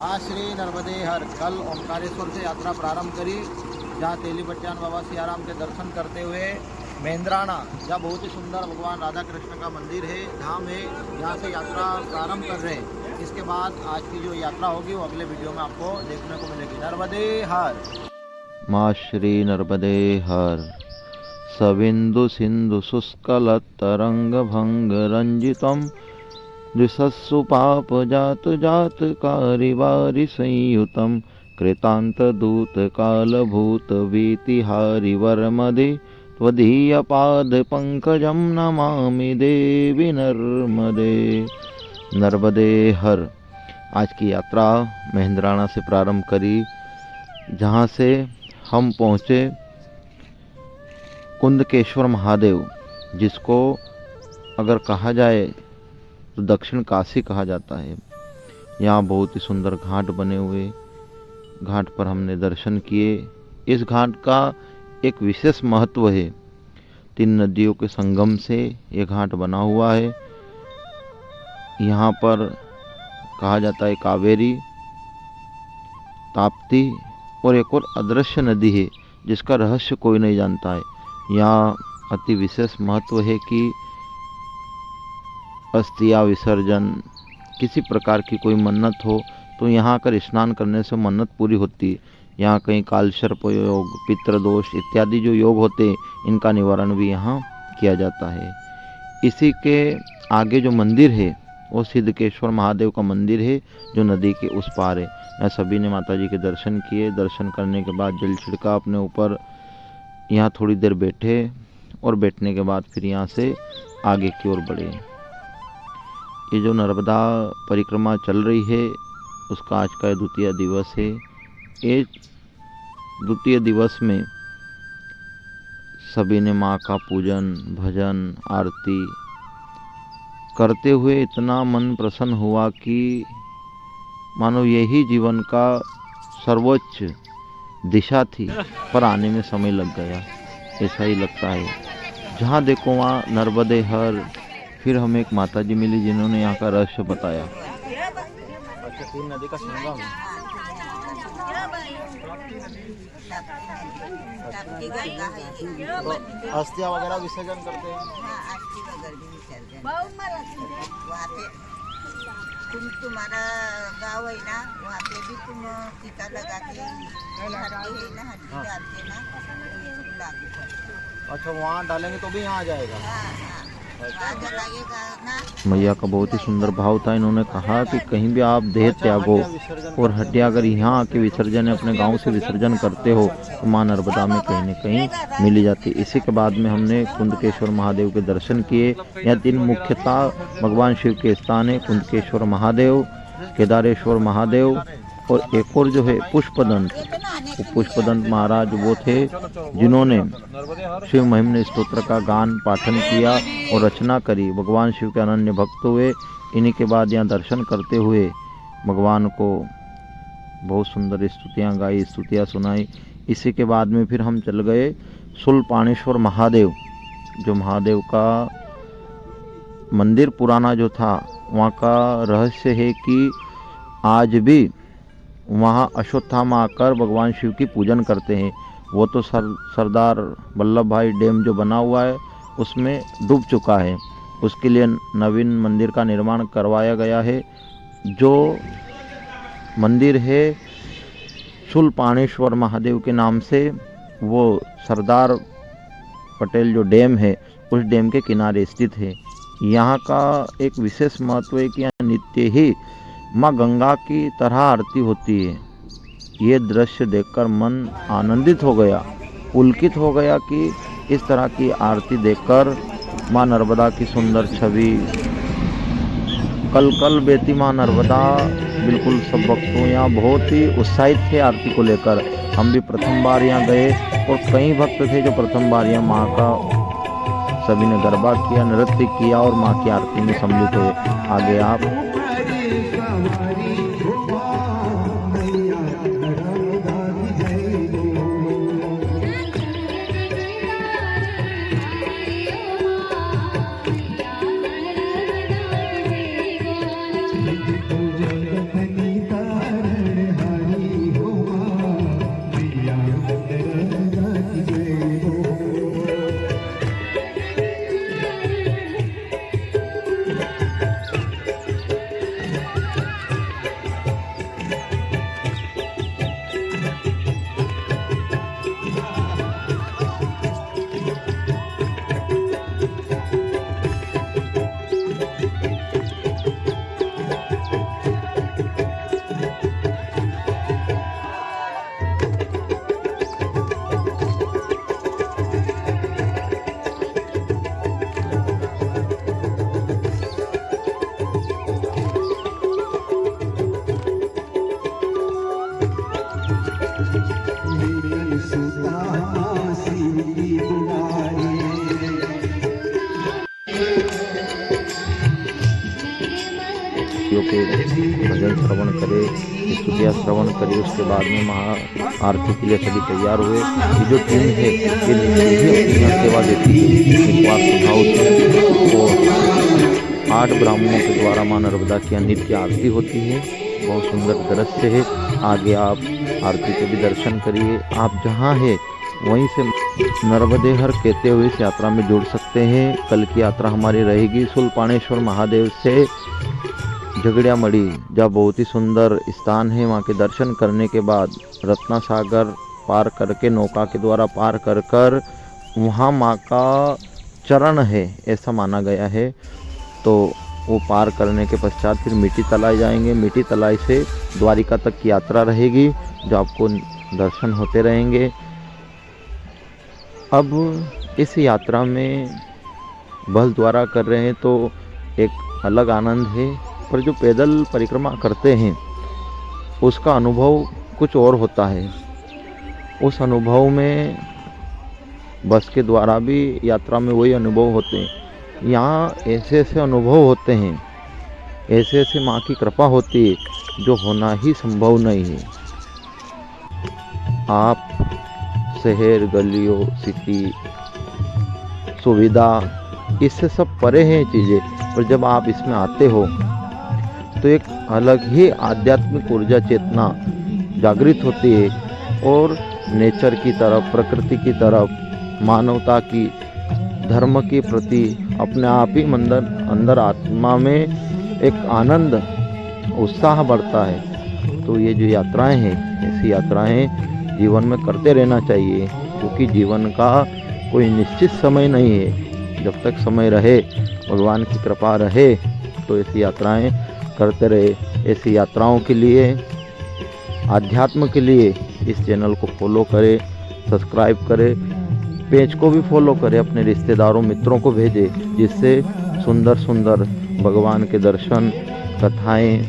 आज श्री नर्मदे हर कल ओंकारेश्वर से यात्रा प्रारंभ करी, जहाँ तेलीपट्टियान बाबा सियाराम के दर्शन करते हुए मेंद्राना, जहाँ बहुत ही सुंदर भगवान राधा कृष्ण का मंदिर है, धाम है, यहाँ से यात्रा प्रारंभ कर रहे हैं। इसके बाद आज की जो यात्रा होगी वो अगले वीडियो में आपको देखने को मिलेगी। नर्मदे हर। माँ श्री नर्मदे हर। सविंदु सिंधु शुष्कल तरंग भंग रंजितम द्विशस्सु पाप जात जात कारिवारि संयुतम कृतांत दूत काल भूत वीतिहारि वर्मदे त्वदीय पाद पंकजम नमामि देवी नर्मदे। नर्मदे हर। आज की यात्रा मेंद्राना से प्रारंभ करी, जहाँ से हम पहुँचे कुंदकेश्वर महादेव, जिसको अगर कहा जाए तो दक्षिण काशी कहा जाता है। यहाँ बहुत ही सुंदर घाट बने हुए, घाट पर हमने दर्शन किए। इस घाट का एक विशेष महत्व है। 3 नदियों के संगम से ये घाट बना हुआ है। यहाँ पर कहा जाता है कावेरी, ताप्ती और एक और अदृश्य नदी है जिसका रहस्य कोई नहीं जानता है। यहाँ अति विशेष महत्व है कि अस्थिया विसर्जन, किसी प्रकार की कोई मन्नत हो तो यहाँ आकर स्नान करने से मन्नत पूरी होती है। यहाँ कहीं कालसर्प योग, पितृदोष इत्यादि जो योग होते हैं, इनका निवारण भी यहाँ किया जाता है। इसी के आगे जो मंदिर है वो सिद्धकेश्वर महादेव का मंदिर है, जो नदी के उस पार है। यहाँ सभी ने माता जी के दर्शन किए। दर्शन करने के बाद जल छिड़का अपने ऊपर, यहाँ थोड़ी देर बैठे और बैठने के बाद फिर यहाँ से आगे की ओर बढ़े। ये जो नर्मदा परिक्रमा चल रही है उसका आज का द्वितीय दिवस है। ये द्वितीय दिवस में सभी ने माँ का पूजन, भजन, आरती करते हुए इतना मन प्रसन्न हुआ कि मानो यही जीवन का सर्वोच्च दिशा थी, पर आने में समय लग गया, ऐसा ही लगता है। जहाँ देखो वहाँ नर्मदे हर। फिर हमें एक माता जी मिली जिन्होंने यहाँ का रहस्य बताया। अच्छा, 3 नदी का संगम है। तो अस्थिया वगैरह विसर्जन करते हैं। तुम्हारा गाँव है ना, वहाँ पे भी तुम टीका लगा के हड्डी है ना, हड्डी डालते ना, लागू करते। अच्छा, वहाँ डालेंगे तो भी यहाँ आ जाएगा। मैया का बहुत ही सुंदर भाव था। इन्होंने कहा कि कहीं भी आप देह त्यागो और हड्डियाँ अगर यहाँ आके विसर्जन अपने गांव से विसर्जन करते हो तो माँ नर्मदा में कहीं न कहीं मिली जाती। इसी के बाद में हमने कुंदकेश्वर महादेव के दर्शन किए। यहाँ 3 मुख्यतः भगवान शिव के स्थान है, कुंदकेश्वर महादेव, केदारेश्वर महादेव और एक और जो है पुष्पदंत। वो पुष्पदंत महाराज वो थे जिन्होंने शिव महिम्न स्तोत्र का गान पाठन किया और रचना करी। भगवान शिव के अनन्य भक्त हुए। इन्हीं के बाद यहाँ दर्शन करते हुए भगवान को बहुत सुंदर स्तुतियाँ गाई, स्तुतियाँ सुनाई। इसी के बाद में फिर हम चल गए शूलपाणेश्वर महादेव, जो महादेव का मंदिर पुराना जो था, वहाँ का रहस्य है कि आज भी वहाँ अश्वत्थामा आकर भगवान शिव की पूजन करते हैं। वो तो सरदार वल्लभ भाई डैम जो बना हुआ है उसमें डूब चुका है। उसके लिए नवीन मंदिर का निर्माण करवाया गया है। जो मंदिर है शूलपाणेश्वर महादेव के नाम से, वो सरदार पटेल जो डैम है उस डैम के किनारे स्थित है। यहाँ का एक विशेष महत्व है कि यहाँ नित्य ही माँ गंगा की तरह आरती होती है। ये दृश्य देखकर मन आनंदित हो गया, पुलकित हो गया कि इस तरह की आरती देखकर माँ नर्मदा की सुंदर छवि, कल कल बेती माँ नर्मदा। बिल्कुल सब भक्तों यहाँ बहुत ही उत्साहित थे आरती को लेकर। हम भी प्रथम बार यहाँ गए और कई भक्त थे जो प्रथम बार यहाँ माँ का सभी ने गरबा किया, नृत्य किया और माँ की आरती में सम्मिलित हुए। आगे आप जय के भजन श्रवण करे, स्तुतियाँ श्रवण करे। उसके बाद में महा आरती के लिए सभी तैयार हुए। ये जो टीम है ये नीचे ही अपनी यहाँ सेवा देती है निस्वार्थ भाव से। और 8 ब्राह्मणों के द्वारा माँ नर्मदा की नित्य आरती होती है। बहुत सुंदर दृश्य है। आगे आप आरती के भी दर्शन करिए। आप जहाँ है वहीं से नर्मदे हर कहते हुए इस यात्रा में जुड़ सकते हैं। कल की यात्रा हमारी रहेगी शूलपाणेश्वर महादेव से झगड़ियामढ़ी, जहाँ बहुत ही सुंदर स्थान है। वहाँ के दर्शन करने के बाद रत्ना सागर पार करके नौका के द्वारा पार कर वहाँ माँ का चरण है ऐसा माना गया है। तो वो पार करने के पश्चात फिर मिट्टी तलाई जाएंगे। मिट्टी तलाई से द्वारिका तक की यात्रा रहेगी, जो आपको दर्शन होते रहेंगे। अब इस यात्रा में बल द्वारा कर रहे हैं तो एक अलग आनंद है, पर जो पैदल परिक्रमा करते हैं उसका अनुभव कुछ और होता है। उस अनुभव में बस के द्वारा भी यात्रा में वही अनुभव होते हैं। यहाँ ऐसे ऐसे अनुभव होते हैं, ऐसे ऐसे माँ की कृपा होती है जो होना ही संभव नहीं है। आप शहर गलियों सिटी सुविधा इससे सब परे हैं चीज़ें, पर जब आप इसमें आते हो तो एक अलग ही आध्यात्मिक ऊर्जा चेतना जागृत होती है। और नेचर की तरफ, प्रकृति की तरफ, मानवता की, धर्म के प्रति अपने आप ही अंदर आत्मा में एक आनंद उत्साह बढ़ता है। तो ये जो यात्राएं हैं ऐसी यात्राएं जीवन में करते रहना चाहिए, क्योंकि जीवन का कोई निश्चित समय नहीं है। जब तक समय रहे, भगवान की कृपा रहे, तो ऐसी यात्राएं करते रहे। ऐसी यात्राओं के लिए, आध्यात्म के लिए इस चैनल को फॉलो करें, सब्सक्राइब करें, पेज को भी फॉलो करें, अपने रिश्तेदारों मित्रों को भेजें, जिससे सुंदर सुंदर भगवान के दर्शन कथाएं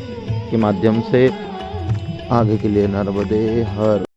के माध्यम से आगे के लिए नर्मदे हर